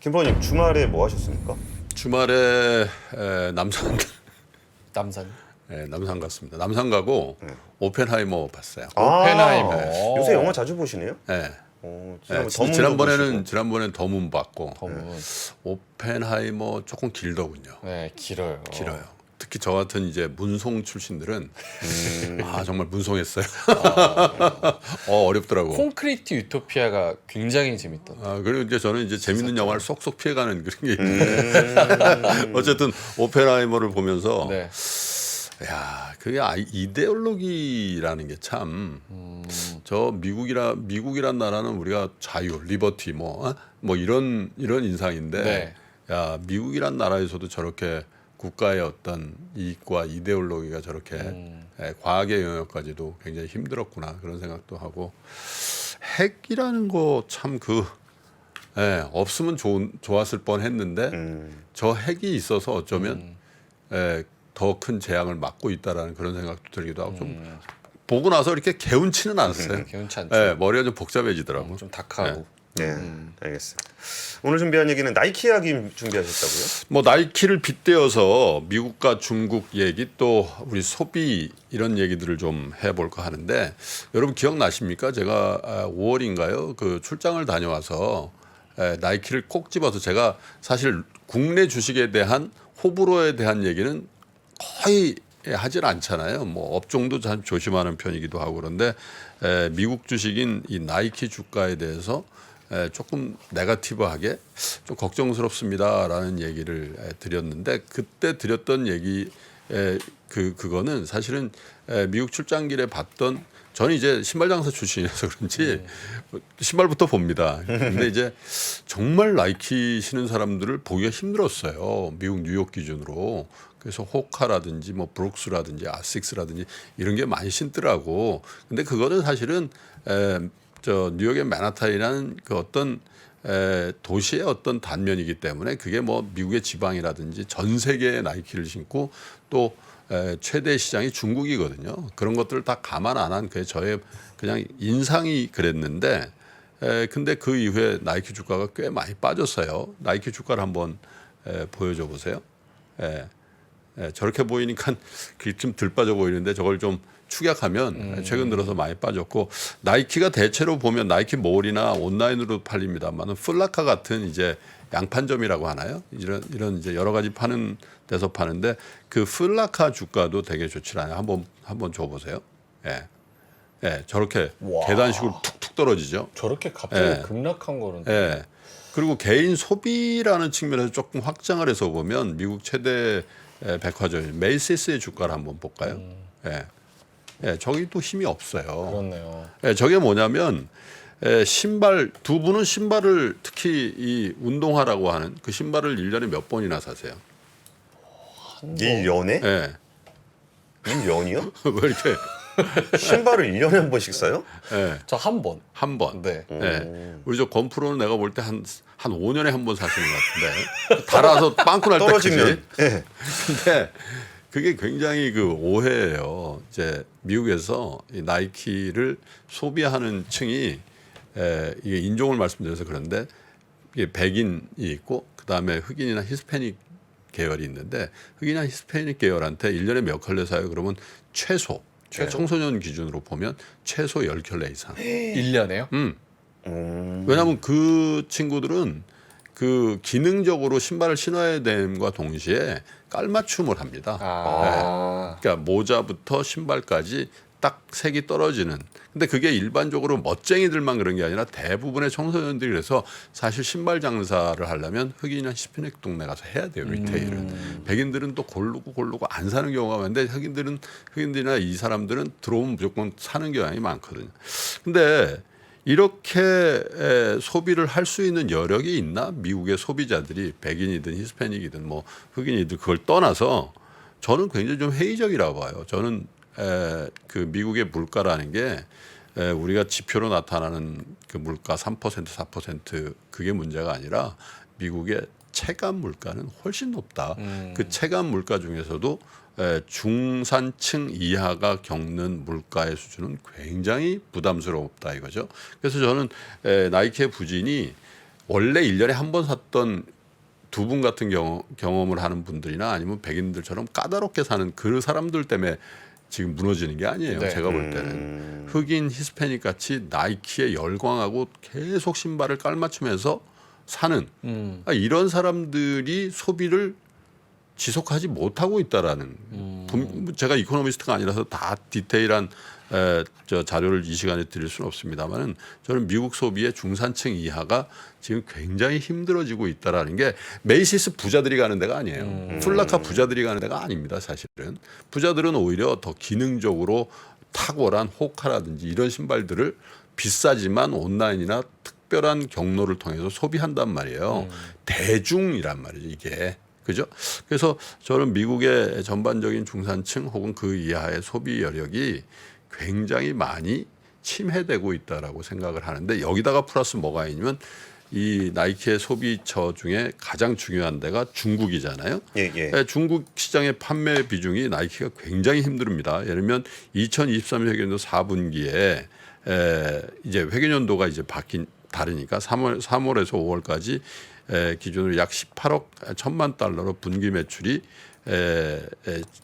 김프로님 주말에 뭐 하셨습니까? 주말에 남산 남산. 남산 갔습니다. 남산 가고 오펜하이머 봤어요. 오펜하이머. 아, 요새 영화 자주 보시네요? 네. 지난번 지난번엔 더문 봤고 검은. 오펜하이머 조금 길더군요. 네, 길어요. 길어요. 특히 저 같은 이제 문송 출신들은 정말 문송했어요. 어렵더라고. 콘크리트 유토피아가 굉장히 재밌던데. 그리고 이제 저는 이제 재밌는 영화를 쏙쏙 피해가는 그런 게 있는데 어쨌든 오펜하이머를 보면서 네. 야, 그게 이데올로기라는 게 참 저 미국이란 나라는 우리가 자유, 리버티 뭐 이런 인상인데 네. 야, 미국이란 나라에서도 저렇게 국가의 어떤 이익과 이데올로기가 저렇게 과학의 영역까지도 굉장히 힘들었구나 그런 생각도 하고 핵이라는 거 참 없으면 좋았을 뻔했는데 저 핵이 있어서 어쩌면 더 큰 재앙을 막고 있다라는 그런 생각도 들기도 하고 좀 보고 나서 이렇게 개운치는 않았어요. 개운치 않죠. 머리가 좀 복잡해지더라고. 좀 다크하고. 네, 알겠습니다. 오늘 준비한 얘기는 나이키 이야기 준비하셨다고요? 뭐 나이키를 빗대어서 미국과 중국 얘기 또 우리 소비 이런 얘기들을 좀 해볼까 하는데 여러분 기억나십니까? 제가 5월인가요? 그 출장을 다녀와서 나이키를 꼭 집어서 제가 사실 국내 주식에 대한 호불호에 대한 얘기는 거의 하질 않잖아요. 뭐 업종도 참 조심하는 편이기도 하고 그런데 미국 주식인 이 나이키 주가에 대해서 조금 네거티브하게 좀 걱정스럽습니다라는 얘기를 드렸는데 그때 드렸던 얘기 그거는 사실은 미국 출장길에 봤던 저는 이제 신발 장사 출신이라서 그런지 신발부터 봅니다. 근데 이제 정말 나이키 신은 사람들을 보기가 힘들었어요. 미국 뉴욕 기준으로. 그래서 호카라든지 뭐 브룩스라든지 아식스라든지 이런 게 많이 신더라고. 근데 그거는 사실은 저 뉴욕의 맨하탄이라는 그 어떤 도시의 어떤 단면이기 때문에 그게 뭐 미국의 지방이라든지 전 세계의 나이키를 신고 또 최대 시장이 중국이거든요. 그런 것들을 다 감안 안 한 그 저의 그냥 인상이 그랬는데 근데 그 이후에 나이키 주가가 꽤 많이 빠졌어요. 나이키 주가를 한번 보여줘 보세요. 저렇게 보이니까 좀 덜 빠져 보이는데 저걸 좀 축약하면 최근 들어서 많이 빠졌고 나이키가 대체로 보면 나이키 몰이나 온라인으로 팔립니다만은 플라카 같은 이제 양판점이라고 하나요? 이런 이제 여러 가지 파는 데서 파는데 그 플라카 주가도 되게 좋지 않아요. 한번 줘 보세요. 저렇게 와. 계단식으로 툭툭 떨어지죠. 저렇게 갑자기 급락한 거는. 그리고 개인 소비라는 측면에서 조금 확장을 해서 보면 미국 최대 백화점 메이시스의 주가를 한번 볼까요? 저기 또 힘이 없어요. 그렇네요. 저게 뭐냐면 신발 두 분은 신발을 특히 이 운동화라고 하는 그 신발을 1년에 몇 번이나 사세요? 1년에? 예. 1년이요? 왜 이렇게 신발을 1년에 한 번씩 사요? 저 한 번. 한 번. 네. 우리 저 건프로는 내가 볼 때 한 5년에 한 번 사시는 것 같은데 달아서 빵꾸 날 때까지. 떨어지면. 네. 근데 그게 굉장히 그 오해예요. 이제 미국에서 이 나이키를 소비하는 층이 이게 인종을 말씀드려서 그런데 이게 백인이 있고 그 다음에 흑인이나 히스패닉 계열이 있는데 흑인이나 히스패닉 계열한테 1년에 몇 켤레 사요? 그러면 최소 청소년 기준으로 보면 최소 10켤레 이상. 1년에요? 왜냐하면 그 친구들은 그 기능적으로 신발을 신어야 됨과 동시에 깔맞춤을 합니다. 그러니까 모자부터 신발까지 딱 색이 떨어지는. 근데 그게 일반적으로 멋쟁이들만 그런 게 아니라 대부분의 청소년들이 그래서 사실 신발 장사를 하려면 흑인이나 히스패닉 동네 가서 해야 돼요. 리테일은. 백인들은 또 고르고 안 사는 경우가 많은데 흑인들이나 이 사람들은 들어오면 무조건 사는 경향이 많거든요. 근데 이렇게 소비를 할 수 있는 여력이 있나? 미국의 소비자들이 백인이든 히스패닉이든 뭐 흑인이든 그걸 떠나서 저는 굉장히 좀 회의적이라고 봐요. 저는 그 미국의 물가라는 게 우리가 지표로 나타나는 그 물가 3% 4% 그게 문제가 아니라 미국의 체감 물가는 훨씬 높다. 그 체감 물가 중에서도 중산층 이하가 겪는 물가의 수준은 굉장히 부담스럽다 이거죠. 그래서 저는 나이키의 부진이 원래 1년에 한 번 샀던 두 분 같은 경험을 하는 분들이나 아니면 백인들처럼 까다롭게 사는 그 사람들 때문에 지금 무너지는 게 아니에요. 네. 제가 볼 때는 흑인 히스패닉 같이 나이키에 열광하고 계속 신발을 깔맞추면서 사는 이런 사람들이 소비를 지속하지 못하고 있다라는 제가 이코노미스트가 아니라서 다 디테일한 저 자료를 이 시간에 드릴 수는 없습니다만은 저는 미국 소비의 중산층 이하가 지금 굉장히 힘들어지고 있다라는 게 메이시스 부자들이 가는 데가 아니에요. 풀라카 부자들이 가는 데가 아닙니다. 사실은 부자들은 오히려 더 기능적으로 탁월한 호카라든지 이런 신발들을 비싸지만 온라인이나 특별한 경로를 통해서 소비한단 말이에요. 대중이란 말이죠 이게. 그죠? 그래서 저는 미국의 전반적인 중산층 혹은 그 이하의 소비 여력이 굉장히 많이 침해되고 있다라고 생각을 하는데 여기다가 플러스 뭐가 있냐면 이 나이키의 소비처 중에 가장 중요한 데가 중국이잖아요. 예. 중국 시장의 판매 비중이 나이키가 굉장히 힘듭니다. 예를 들면 2023년 회계연도 4분기에 이제 회계연도가 이제 다르니까 3월에서 5월까지 기준으로 약 18억 1천만 달러로 분기 매출이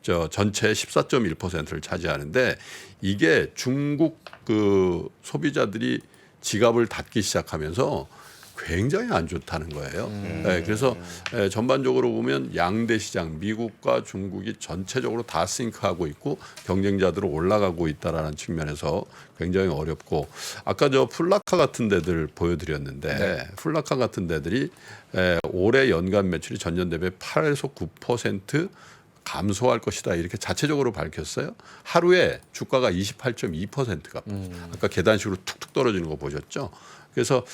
저 전체의 14.1%를 차지하는데 이게 중국 그 소비자들이 지갑을 닫기 시작하면서 굉장히 안 좋다는 거예요. 그래서 전반적으로 보면 양대 시장 미국과 중국이 전체적으로 다 싱크하고 있고 경쟁자들은 올라가고 있다라는 측면에서 굉장히 어렵고 아까 저 풀라카 같은 데들 보여드렸는데 네. 풀라카 같은 데들이 올해 연간 매출이 전년 대비 8에서 9% 감소할 것이다 이렇게 자체적으로 밝혔어요. 하루에 주가가 28.2%가 아까 계단식으로 툭툭 떨어지는 거 보셨죠? 그래서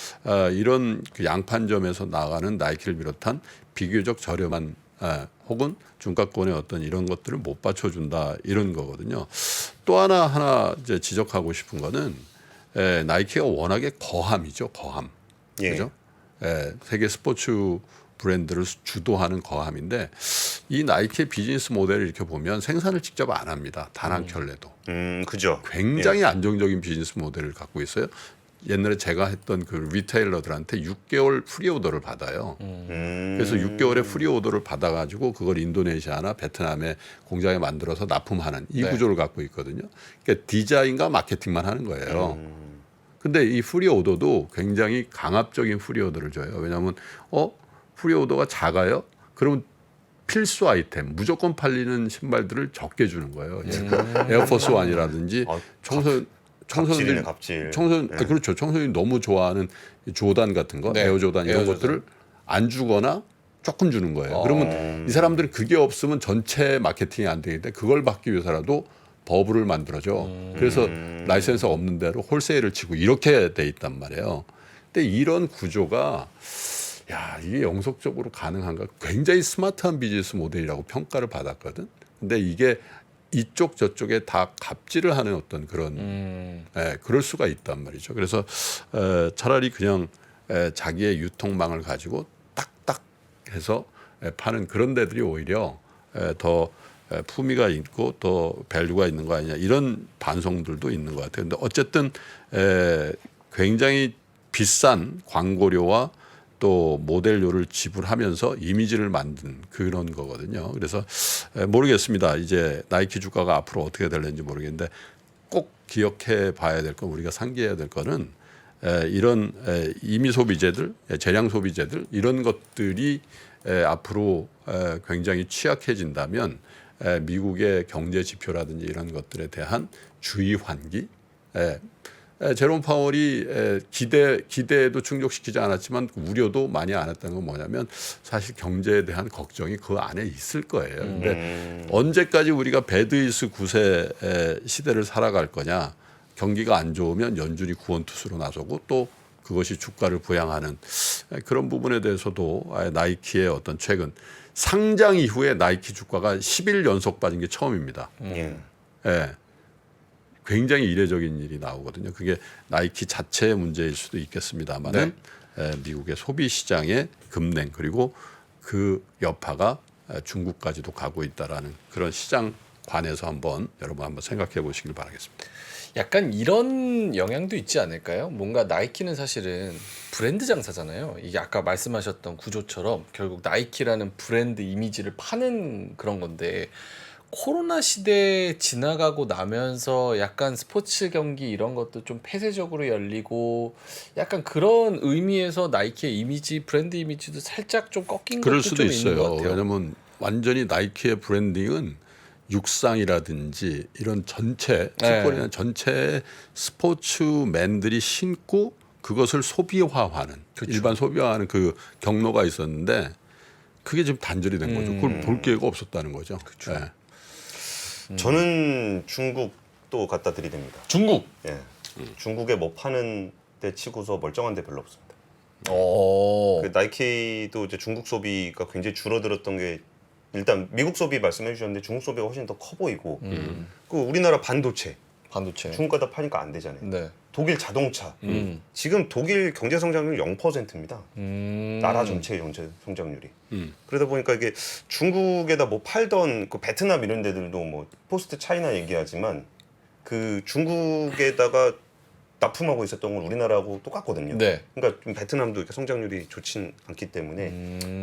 이런 그 양판점에서 나가는 나이키를 비롯한 비교적 저렴한 혹은 중가권의 어떤 이런 것들을 못 받쳐준다 이런 거거든요. 또 하나 이제 지적하고 싶은 거는 나이키가 워낙에 거함이죠, 거함. 예. 그죠? 세계 스포츠 브랜드를 주도하는 거함인데 이 나이키의 비즈니스 모델을 이렇게 보면 생산을 직접 안 합니다. 단 한 켤레도. 그죠. 굉장히 안정적인 비즈니스 모델을 갖고 있어요. 옛날에 제가 했던 그 리테일러들한테 6개월 프리오더를 받아요. 그래서 6개월의 프리오더를 받아가지고 그걸 인도네시아나 베트남에 공장에 만들어서 납품하는 이 네. 구조를 갖고 있거든요. 그러니까 디자인과 마케팅만 하는 거예요. 근데 이 프리오더도 굉장히 강압적인 프리오더를 줘요. 왜냐하면 프리오더가 작아요. 그러면 필수 아이템 무조건 팔리는 신발들을 적게 주는 거예요. 에어포스 원이라든지 갑질이네, 갑질. 그렇죠. 청소년이 너무 좋아하는 조단 같은 거, 네. 에어 조단 이런 에어 것들을 안 주거나 조금 주는 거예요. 그러면 이 사람들은 그게 없으면 전체 마케팅이 안 되는데 그걸 받기 위해서라도 버블을 만들어줘. 그래서 라이센스 없는 대로 홀세일을 치고 이렇게 돼 있단 말이에요. 근데 이런 구조가 이게 영속적으로 가능한가? 굉장히 스마트한 비즈니스 모델이라고 평가를 받았거든. 근데 이게 이쪽 저쪽에 다 갑질을 하는 어떤 그런 그럴 수가 있단 말이죠. 그래서 차라리 그냥 자기의 유통망을 가지고 딱딱 해서 파는 그런 데들이 오히려 더 품위가 있고 또 밸류가 있는 거 아니냐 이런 반성들도 있는 것 같아요. 근데 어쨌든 굉장히 비싼 광고료와 또 모델료를 지불하면서 이미지를 만든 그런 거거든요. 그래서 모르겠습니다. 이제 나이키 주가가 앞으로 어떻게 될는지 모르겠는데 꼭 기억해 봐야 될 건 우리가 상기해야 될 거는 이런 임의 소비재들, 재량 소비재들 이런 것들이 앞으로 굉장히 취약해진다면 미국의 경제 지표라든지 이런 것들에 대한 주의 환기 제롬 파월이 기대에도 충족시키지 않았지만 우려도 많이 안 했다는 건 뭐냐면 사실 경제에 대한 걱정이 그 안에 있을 거예요. 근데 언제까지 우리가 배드이스 9세 시대를 살아갈 거냐. 경기가 안 좋으면 연준이 구원투수로 나서고 또 그것이 주가를 부양하는 그런 부분에 대해서도 나이키의 어떤 최근 상장 이후에 나이키 주가가 10일 연속 빠진 게 처음입니다. 예. 굉장히 이례적인 일이 나오거든요. 그게 나이키 자체의 문제일 수도 있겠습니다만은 미국의 소비 시장의 급냉 그리고 그 여파가 중국까지도 가고 있다라는 그런 시장 관에서 여러분 한번 생각해 보시길 바라겠습니다. 약간 이런 영향도 있지 않을까요? 뭔가 나이키는 사실은 브랜드 장사잖아요. 이게 아까 말씀하셨던 구조처럼 결국 나이키라는 브랜드 이미지를 파는 그런 건데 코로나 시대 지나가고 나면서 약간 스포츠 경기 이런 것도 좀 폐쇄적으로 열리고 약간 그런 의미에서 나이키의 이미지, 브랜드 이미지도 살짝 좀 꺾인 그럴 것도 수도 좀 있는 것 있어요. 같아요. 왜냐하면 완전히 나이키의 브랜딩은 육상이라든지 이런 전체 네. 풋볼이나 전체 스포츠맨들이 신고 그것을 소비화하는 그쵸. 일반 소비화하는 그 경로가 있었는데 그게 지금 단절이 된 거죠. 그걸 볼 기회가 없었다는 거죠. 그쵸. 예. 저는 중국도 갖다 드리됩니다. 중국. 예. 중국에 뭐 파는 데 치고서 멀쩡한 데 별로 없습니다. 어. 그 나이키도 이제 중국 소비가 굉장히 줄어들었던 게 일단 미국 소비 말씀해 주셨는데 중국 소비가 훨씬 더 커 보이고 그 우리나라 반도체 반도체. 중국 가다 파니까 안 되잖아요. 네. 독일 자동차 지금 독일 경제 성장률 0%입니다. 나라 전체의 경제 성장률이. 그러다 보니까 이게 중국에다 뭐 팔던 그 베트남 이런 데들도 뭐 포스트 차이나 얘기하지만 그 중국에다가 납품하고 있었던 건 우리나라하고 똑같거든요. 네. 그러니까 좀 베트남도 이렇게 성장률이 좋진 않기 때문에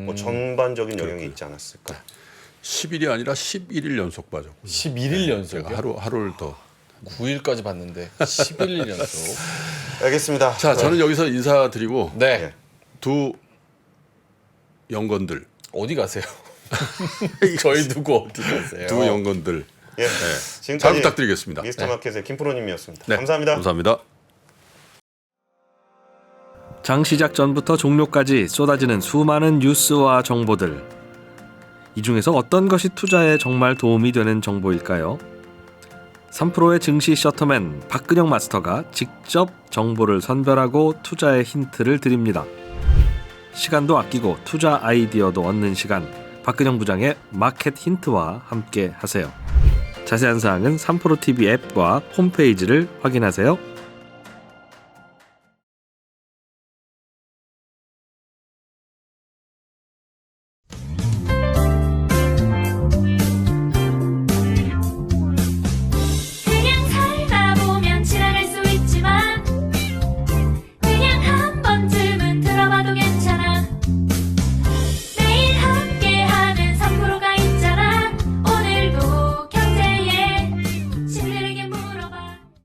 뭐 전반적인 영향이 있지 않았을까. 10일이 아니라 11일 연속 빠졌고 11일 제가 연속이요? 하루를 더. 9일까지 봤는데 11일 연속. 알겠습니다. 자, 저는 여기서 인사드리고 네. 네. 두 영건들, 어디 가세요? 저희 두고 어디 가세요? 두 영건들 예. 잘 지금까지 부탁드리겠습니다. 미스터 마켓의 김프로님이었습니다. 네, 감사합니다. 감사합니다. 장 시작 전부터 종료까지 쏟아지는 수많은 뉴스와 정보들. 이 중에서 어떤 것이 투자에 정말 도움이 되는 정보일까요? 3프로의 증시 셔터맨 박근영 마스터가 직접 정보를 선별하고 투자의 힌트를 드립니다. 시간도 아끼고 투자 아이디어도 얻는 시간, 박근영 부장의 마켓 힌트와 함께 하세요. 자세한 사항은 3프로 TV 앱과 홈페이지를 확인하세요.